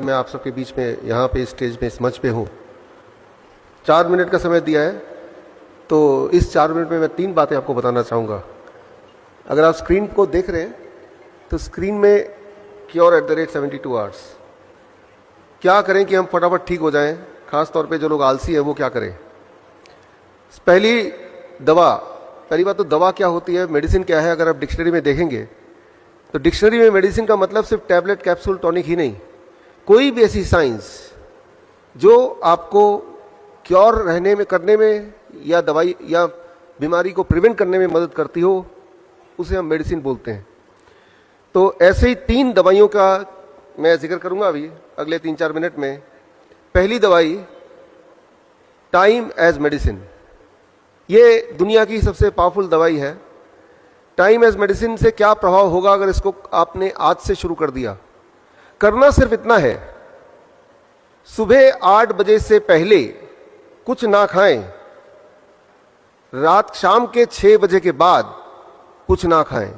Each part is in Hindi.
मैं आप सबके बीच में यहाँ पे स्टेज में इस मंच पे हूँ। 4 मिनट का समय दिया है, तो इस 4 मिनट में मैं 3 बातें आपको बताना चाहूँगा। अगर आप स्क्रीन को देख रहे हैं तो स्क्रीन में cure at the rate 72 hours. क्या करें कि हम फटाफट ठीक हो जाएं, खास तौर पे जो लोग आलसी है वो क्या करें। पहली बात तो दवा क्या होती है, मेडिसिन क्या है। अगर आप डिक्शनरी में देखेंगे तो डिक्शनरी में मेडिसिन का मतलब सिर्फ टैबलेट, कैप्सूल, टॉनिक ही नहीं, कोई भी ऐसी साइंस जो आपको क्योर रहने में करने में या दवाई या बीमारी को प्रिवेंट करने में मदद करती हो, उसे हम मेडिसिन बोलते हैं। तो ऐसे ही 3 दवाइयों का मैं जिक्र करूंगा अभी अगले 3-4 मिनट में। पहली दवाई टाइम एज मेडिसिन, ये दुनिया की सबसे पावरफुल दवाई है। टाइम एज मेडिसिन से क्या प्रभाव होगा अगर इसको आपने आज से शुरू कर दिया। करना सिर्फ इतना है, सुबह 8 बजे से पहले कुछ ना खाएं, शाम के 6 बजे के बाद कुछ ना खाएं।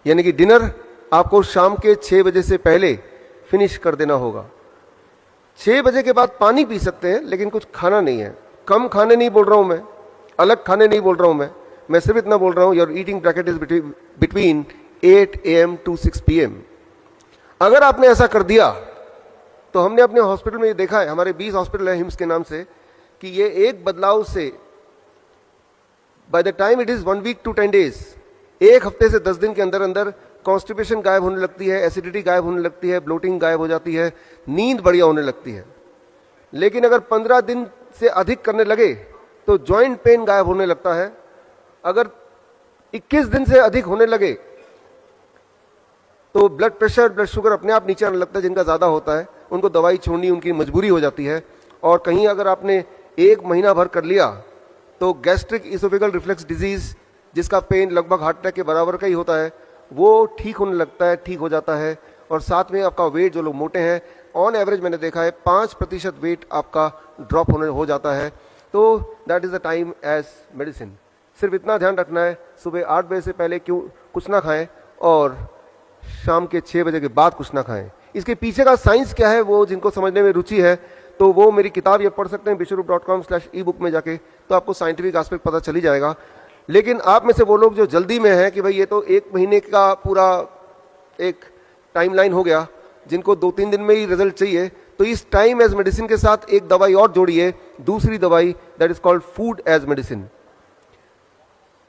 यानी कि डिनर आपको शाम के 6 बजे से पहले फिनिश कर देना होगा। 6 बजे के बाद पानी पी सकते हैं, लेकिन कुछ खाना नहीं है। कम खाने नहीं बोल रहा हूं मैं, अलग खाने नहीं बोल रहा हूं मैं सिर्फ इतना बोल रहा हूं, your eating bracket is between 8 AM to 6 PM। अगर आपने ऐसा कर दिया तो हमने अपने हॉस्पिटल में ये देखा है, हमारे 20 हॉस्पिटल है हिम्स के नाम से, कि ये एक बदलाव से by the time it is 1 week to 10 days, 1 हफ्ते से 10 दिन के अंदर अंदर कॉन्स्टिपेशन गायब होने लगती है, एसिडिटी गायब होने लगती है, ब्लोटिंग गायब हो जाती है, नींद बढ़िया होने लगती है। लेकिन अगर 15 दिन से अधिक करने लगे तो जॉइंट पेन गायब होने लगता है। अगर 21 दिन से अधिक होने लगे तो ब्लड प्रेशर, ब्लड शुगर अपने आप नीचे आने लगता है। जिनका ज्यादा होता है उनको दवाई छोड़नी उनकी मजबूरी हो जाती है। और कहीं अगर आपने 1 महीना भर कर लिया तो गैस्ट्रिक इसोफेगल रिफ्लेक्स डिजीज, जिसका पेन लगभग हार्ट अटैक के बराबर का ही होता है, वो ठीक होने लगता है, ठीक हो जाता है। और साथ में आपका वेट, जो लोग मोटे हैं, ऑन एवरेज मैंने देखा है 5% वेट आपका ड्रॉप हो जाता है। तो that is the time as medicine. सिर्फ इतना ध्यान रखना है, सुबह 8 बजे से पहले कुछ ना खाएं और शाम के 6 बजे के बाद कुछ ना खाएं। इसके पीछे का साइंस क्या है, वो जिनको समझने में रुचि है तो वो मेरी किताब ये पढ़ सकते हैं bishrup.com/ebook में जाके, तो आपको साइंटिफिक एस्पेक्ट पता चली जाएगा। लेकिन आप में से वो लोग जो जल्दी में हैं कि भाई ये तो 1 महीने का पूरा एक टाइमलाइन हो गया, जिनको 2-3 दिन में ही रिजल्ट चाहिए, तो इस टाइम एज मेडिसिन के साथ एक दवाई और जोड़िए, दूसरी दवाई, that is called food as medicine.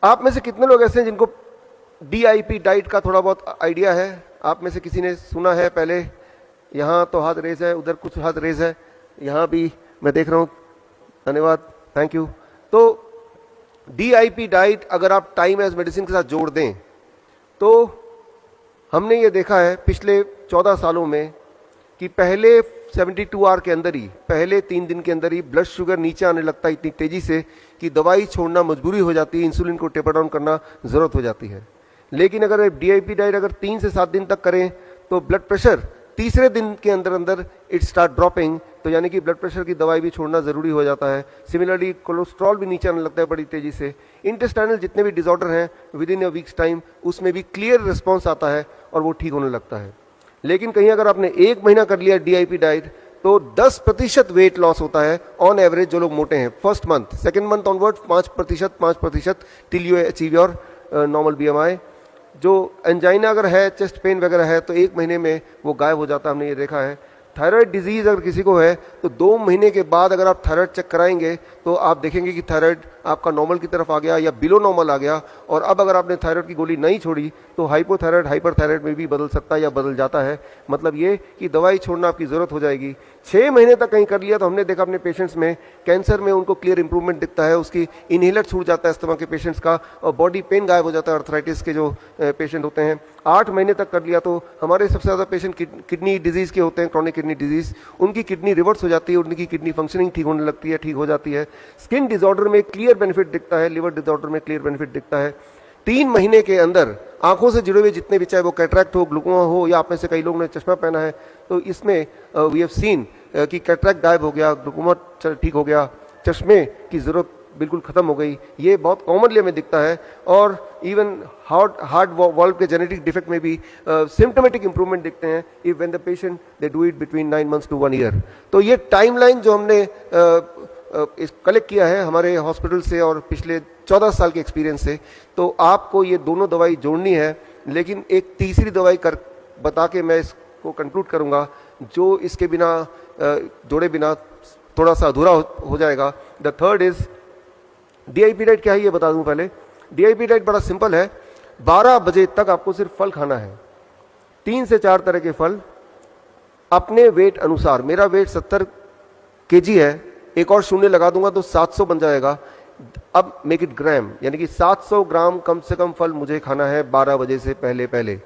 आप में से कितने लोग ऐसे हैं जिनको DIP डाइट का थोड़ा बहुत आइडिया है? आप में से किसी ने सुना है पहले? यहाँ तो हाथ रेज है, उधर कुछ हाथ रेज है, यहाँ भी मैं देख रहा हूँ, धन्यवाद, थैंक यू। तो DIP डाइट अगर आप टाइम एज मेडिसिन के साथ जोड़ दें तो हमने ये देखा है पिछले 14 सालों में कि पहले 72 आवर के अंदर ही, पहले 3 दिन के अंदर ही ब्लड शुगर नीचे आने लगता है इतनी तेजी से कि दवाई छोड़ना मजबूरी हो जाती है, इंसुलिन को टेपर डाउन करना जरूरत हो जाती है। लेकिन अगर DIP डाइट अगर 3 से 7 दिन तक करें तो ब्लड प्रेशर तीसरे दिन के अंदर अंदर इट स्टार्ट ड्रॉपिंग, तो यानी कि ब्लड प्रेशर की दवाई भी छोड़ना जरूरी हो जाता है। सिमिलरली कोलेस्ट्रॉल भी नीचे आने लगता है बड़ी तेजी से। इंटेस्टाइनल जितने भी डिसऑर्डर हैं with in a weeks time उसमें भी क्लियर रिस्पॉन्स आता है और वो ठीक होने लगता है। लेकिन कहीं अगर आपने 1 महीना कर लिया DIP डाइट तो 10% वेट लॉस होता है ऑन एवरेज जो लोग मोटे हैं। First month, second month onward 5% till you achieve your normal BMI। जो एंजाइना अगर है, चेस्ट पेन वगैरह है, तो 1 महीने में वो गायब हो जाता है, हमने ये देखा है। थायराइड डिजीज अगर किसी को है तो 2 महीने के बाद अगर आप थायराइड चेक कराएंगे तो आप देखेंगे कि थायराइड आपका नॉर्मल की तरफ आ गया या बिलो नॉर्मल आ गया। और अब अगर आपने थायराइड की गोली नहीं छोड़ी तो हाइपोथायराइड हाइपरथायराइड में भी बदल सकता है या बदल जाता है। मतलब ये कि दवाई छोड़ना आपकी जरूरत हो जाएगी। 6 महीने तक कहीं कर लिया तो हमने देखा अपने पेशेंट्स में, कैंसर में उनको क्लियर इंप्रूवमेंट दिखता है, उसकी इनहेलर छूट जाता है अस्थमा के पेशेंट्स का, और बॉडी पेन गायब हो जाता है अर्थराइटिस के जो पेशेंट होते हैं। 8 महीने तक कर लिया तो हमारे सबसे ज़्यादा पेशेंट किडनी डिजीज के होते हैं, क्रॉनिक किडनी डिजीज, उनकी किडनी रिवर्स हो जाती है, उनकी किडनी फंक्शनिंग ठीक होने लगती है, ठीक हो जाती है। स्किन डिसऑर्डर में क्लियर बेनिफिट दिखता है, लिवर डिसऑर्डर में क्लियर बेनिफिट दिखता है। 3 महीने के अंदर आंखों से जुड़े हुए जितने भी, चाहे वो कैटरैक्ट हो, ग्लूकोमा हो, या आप में से कई लोगों ने चश्मा पहना है, तो इसमें वी हैव सीन कि कैटरैक्ट गायब हो गया, ग्लूकोमा ठीक हो गया, चश्मे की जरूरत बिल्कुल खत्म हो गई, ये बहुत कॉमनली हमें दिखता है। और इवन हार्ट वॉल्व के जेनेटिक डिफेक्ट में भी सिम्टोमेटिक इंप्रूवमेंट दिखते हैं if when the patient they do it between 9 months to 1 year। तो ये टाइमलाइन जो हमने कलेक्ट किया है हमारे हॉस्पिटल से और पिछले 14 साल के एक्सपीरियंस से, तो आपको ये दोनों दवाई जोड़नी है। लेकिन एक तीसरी दवाई कर बता के मैं इसको कंक्लूड करूंगा, जो इसके बिना जोड़े बिना थोड़ा सा अधूरा हो जाएगा। The third is DIP diet. क्या है ये बता दूं पहले। डीआईपी डाइट बड़ा सिंपल है, 12 बजे तक आपको सिर्फ फल खाना है, 3 से 4 तरह के फल अपने वेट अनुसार। मेरा वेट 70 kg है, एक और शून्य लगा दूंगा तो 700 बन जाएगा। अब मेक इट ग्राम, यानी कि 700 ग्राम कम से कम फल मुझे खाना है 12 बजे से पहले पहले।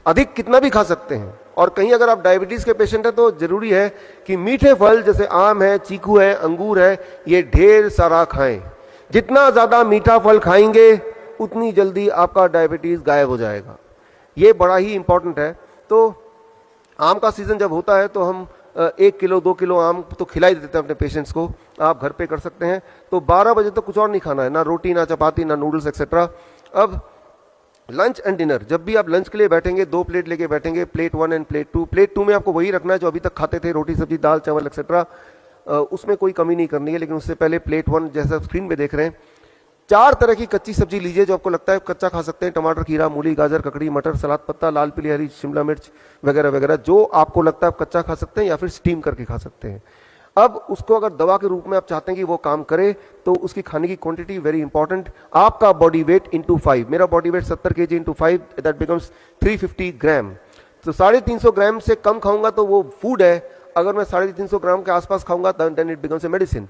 अधिक कितना भी खा सकते हैं। और कहीं अगर आप डायबिटीज के पेशेंट है तो जरूरी है कि मीठे फल जैसे आम है, चीकू है, अंगूर है, ये ढेर सारा खाएं। जितना ज्यादा मीठा फल खाएंगे उतनी जल्दी आपका डायबिटीज गायब हो जाएगा। ये बड़ा ही इंपॉर्टेंट है। तो आम का सीजन जब होता है तो हम 1 किलो 2 किलो आम तो खिला ही देते हैं अपने पेशेंट्स को, आप घर पे कर सकते हैं। तो 12 बजे तक कुछ और नहीं खाना है, ना रोटी, ना चपाती, ना नूडल्स एक्सेट्रा। अब लंच एंड डिनर, जब भी आप लंच के लिए बैठेंगे 2 प्लेट लेके बैठेंगे, प्लेट 1 एंड प्लेट 2। प्लेट 2 में आपको वही रखना है जो अभी तक खाते थे, रोटी सब्जी दाल चावल एक्सेट्रा, उसमें कोई कमी नहीं करनी है। लेकिन उससे पहले प्लेट 1 जैसा स्क्रीन पे देख रहे हैं, 4 तरह की कच्ची सब्जी लीजिए जो आपको लगता है कच्चा खा सकते हैं। टमाटर, खीरा, मूली, गाजर, ककड़ी, मटर, सलाद पत्ता, लाल पीली हरी शिमला मिर्च वगैरह वगैरह, जो आपको लगता है आप कच्चा खा सकते हैं या फिर स्टीम करके खा सकते हैं। अब उसको अगर दवा के रूप में आप चाहते हैं कि वो काम करे तो उसकी खाने की क्वांटिटी वेरी इंपॉर्टेंट। आपका बॉडी वेट इंटू 5, मेरा body weight 70 kg into 5, that becomes 350 ग्राम। तो 350 ग्राम से कम खाऊंगा तो वो फूड है, अगर मैं 350 ग्राम के आसपास खाऊंगा then it becomes a medicine.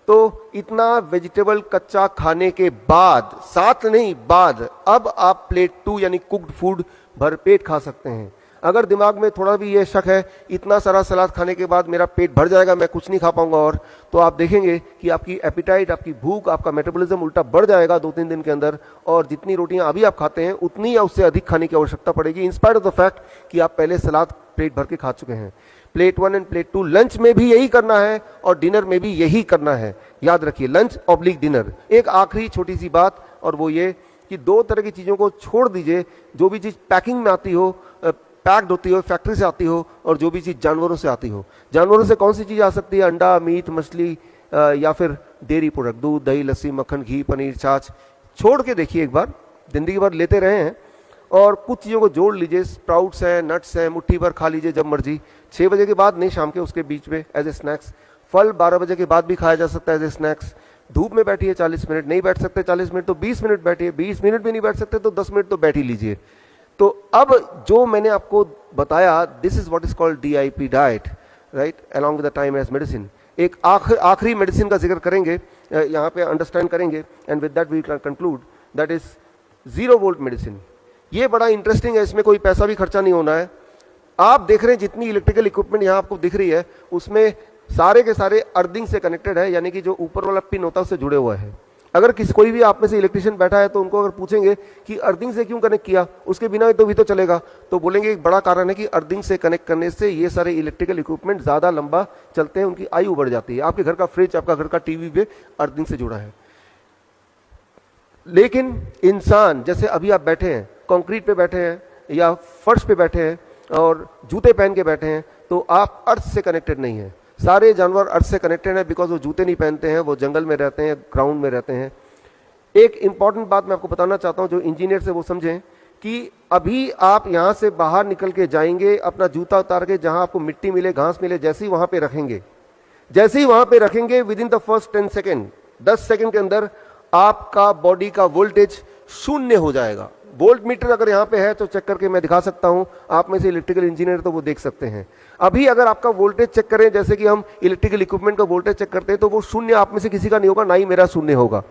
तो इतना वेजिटेबल कच्चा खाने के बाद, साथ नहीं बाद, अब आप प्लेट 2 यानी कुक्ड फूड भरपेट खा सकते हैं। अगर दिमाग में थोड़ा भी ये शक है इतना सारा सलाद खाने के बाद मेरा पेट भर जाएगा, मैं कुछ नहीं खा पाऊंगा और, तो आप देखेंगे कि आपकी एपिटाइट, आपकी भूख, आपका मेटाबॉलिज्म उल्टा बढ़ जाएगा 2-3 दिन के अंदर, और जितनी रोटियां अभी आप खाते हैं उतनी या उससे अधिक खाने की आवश्यकता पड़ेगी, in spite of the fact कि आप पहले सलाद पेट भर के खा चुके हैं। प्लेट 1 एंड प्लेट 2 लंच में भी यही करना है और डिनर में भी यही करना है। याद रखिए, लंच ऑब्लिक डिनर। एक आखिरी छोटी सी बात, और वो ये कि 2 तरह की चीजों को छोड़ दीजिए। जो भी चीज पैकिंग में आती हो, पैक्ड होती हो, फैक्ट्री से आती हो, और जो भी चीज जानवरों से आती हो। जानवरों से कौन सी चीज आ सकती है? अंडा, मीट, मछली या फिर डेयरी प्रोडक्ट, दूध, दही, लस्सी, मक्खन, घी, पनीर, छाछ। छोड़ के देखिए एक बार, जिंदगी भर लेते रहे हैं, और कुछ चीज़ों को जोड़ लीजिए। स्प्राउट्स हैं, नट्स हैं, मुट्ठी भर खा लीजिए जब मर्जी, 6 बजे के बाद नहीं, शाम के उसके बीच में एज ए स्नैक्स। फल 12 बजे के बाद भी खाया जा सकता है एज ए स्नैक्स। धूप में बैठिए 40 मिनट, नहीं बैठ सकते 40 मिनट तो 20 मिनट बैठिए, 20 मिनट भी नहीं बैठ सकते तो 10 मिनट तो बैठ ही लीजिए। तो अब जो मैंने आपको बताया, this is what is called DIP diet, right, along with the time as medicine. एक आखिरी मेडिसिन का जिक्र करेंगे, यहाँ पे अंडरस्टैंड करेंगे, and with that we can conclude, that is 0 volt medicine. ये बड़ा इंटरेस्टिंग है, इसमें कोई पैसा भी खर्चा नहीं होना है। आप देख रहे हैं जितनी इलेक्ट्रिकल इक्विपमेंट यहाँ आपको दिख रही है, उसमें सारे के सारे अर्थिंग से कनेक्टेड है, यानी कि जो ऊपर वाला पिन होता है उससे जुड़े हुआ है। अगर कोई भी आप में से इलेक्ट्रिशियन बैठा है तो उनको अगर पूछेंगे कि अर्थिंग से क्यों कनेक्ट किया, उसके बिना तो भी तो चलेगा, तो बोलेंगे एक बड़ा कारण है कि अर्थिंग से कनेक्ट करने से ये सारे इलेक्ट्रिकल इक्विपमेंट ज्यादा लंबा चलते हैं, उनकी आयु बढ़ जाती है। आपके घर का फ्रिज, आपका घर का टीवी भी अर्थिंग से जुड़ा है। लेकिन इंसान, जैसे अभी आप बैठे हैं, कंक्रीट पे बैठे हैं या फर्श पे बैठे हैं और जूते पहन के बैठे हैं, तो आप अर्थ से कनेक्टेड नहीं है। सारे जानवर अर्थ से कनेक्टेड है, बिकॉज वो जूते नहीं पहनते हैं, वो जंगल में रहते हैं, ग्राउंड में रहते हैं। एक इंपॉर्टेंट बात मैं आपको बताना चाहता हूं, जो इंजीनियर से वो समझें कि अभी आप यहां से बाहर निकल के जाएंगे, अपना जूता उतार के जहां आपको मिट्टी मिले, घास मिले, जैसे ही वहां पे रखेंगे, with in the first 10 second, 10 second के अंदर आपका बॉडी का वोल्टेज 0 हो जाएगा। वोल्ट मीटर अगर यहाँ पे है तो चेक करके मैं दिखा सकता हूं, आप में से इलेक्ट्रिकल इंजीनियर तो वो देख सकते हैं। अभी अगर आपका वोल्टेज चेक करें, जैसे कि हम इलेक्ट्रिकल इक्विपमेंट का वोल्टेज चेक करते हैं, तो वो 0 आप में से किसी का नहीं होगा, ना ही मेरा 0 होगा।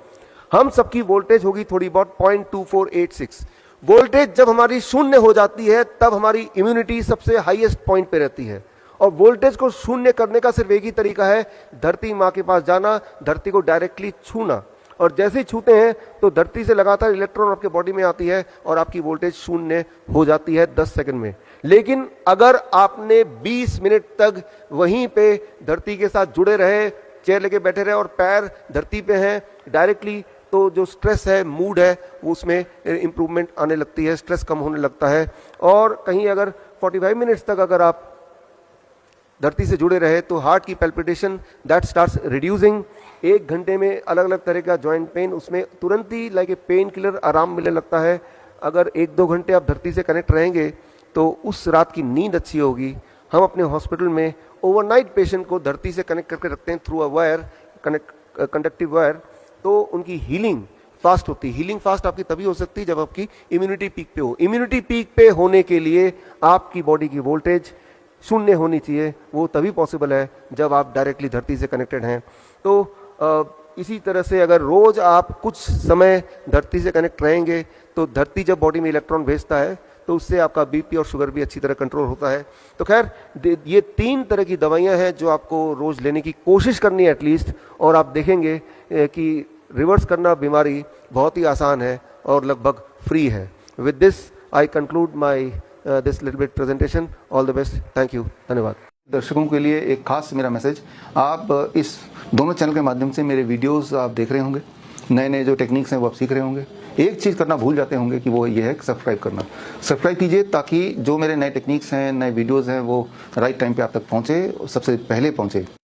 हम सबकी वोल्टेज होगी थोड़ी बहुत 0.2486। वोल्टेज जब हमारी 0 हो जाती है तब हमारी इम्यूनिटी सबसे हाईएस्ट पॉइंट पे रहती है। और वोल्टेज को 0 करने का सिर्फ एक ही तरीका है, धरती माँ के पास जाना, धरती को डायरेक्टली छूना, और जैसे ही छूते हैं तो धरती से लगातार इलेक्ट्रॉन आपके बॉडी में आती है और आपकी वोल्टेज 0 हो जाती है 10 सेकंड में। लेकिन अगर आपने 20 मिनट तक वहीं पे धरती के साथ जुड़े रहे, चेयर लेके बैठे रहे और पैर धरती पे हैं डायरेक्टली, तो जो स्ट्रेस है, मूड है, वो उसमें इम्प्रूवमेंट आने लगती है, स्ट्रेस कम होने लगता है। और कहीं अगर 45 मिनट्स तक अगर आप धरती से जुड़े रहे तो हार्ट की पैल्पिटेशन दैट स्टार्ट्स रिड्यूसिंग। 1 घंटे में अलग अलग तरह का जॉइंट पेन, उसमें तुरंत ही लाइक ए पेन किलर आराम मिलने लगता है। अगर 1-2 घंटे आप धरती से कनेक्ट रहेंगे तो उस रात की नींद अच्छी होगी। हम अपने हॉस्पिटल में ओवरनाइट पेशेंट को धरती से कनेक्ट करके रखते हैं through a wire, conductive wire, तो उनकी हीलिंग फास्ट होती है। हीलिंग फास्ट आपकी तभी हो सकती है जब आपकी इम्यूनिटी पीक पे हो। इम्यूनिटी पीक पे होने के लिए आपकी बॉडी की वोल्टेज 0 होनी चाहिए, वो तभी पॉसिबल है जब आप डायरेक्टली धरती से कनेक्टेड हैं। तो इसी तरह से अगर रोज आप कुछ समय धरती से कनेक्ट रहेंगे तो धरती जब बॉडी में इलेक्ट्रॉन भेजता है तो उससे आपका बीपी और शुगर भी अच्छी तरह कंट्रोल होता है। तो खैर ये 3 तरह की दवाइयां हैं जो आपको रोज लेने की कोशिश करनी है एटलीस्ट, और आप देखेंगे कि रिवर्स करना बीमारी बहुत ही आसान है और लगभग फ्री है। With this I conclude my this little bit presentation. All the best, thank you, धन्यवाद। दर्शकों के लिए एक खास मेरा मैसेज, आप इस दोनों चैनल के माध्यम से मेरे वीडियोस आप देख रहे होंगे, नए नए जो टेक्निक्स हैं वो आप सीख रहे होंगे। एक चीज़ करना भूल जाते होंगे कि वो ये है सब्सक्राइब करना। सब्सक्राइब कीजिए ताकि जो मेरे नए टेक्निक्स हैं, नए वीडियोस हैं, वो राइट टाइम पे आप तक पहुँचे, सबसे पहले पहुँचे।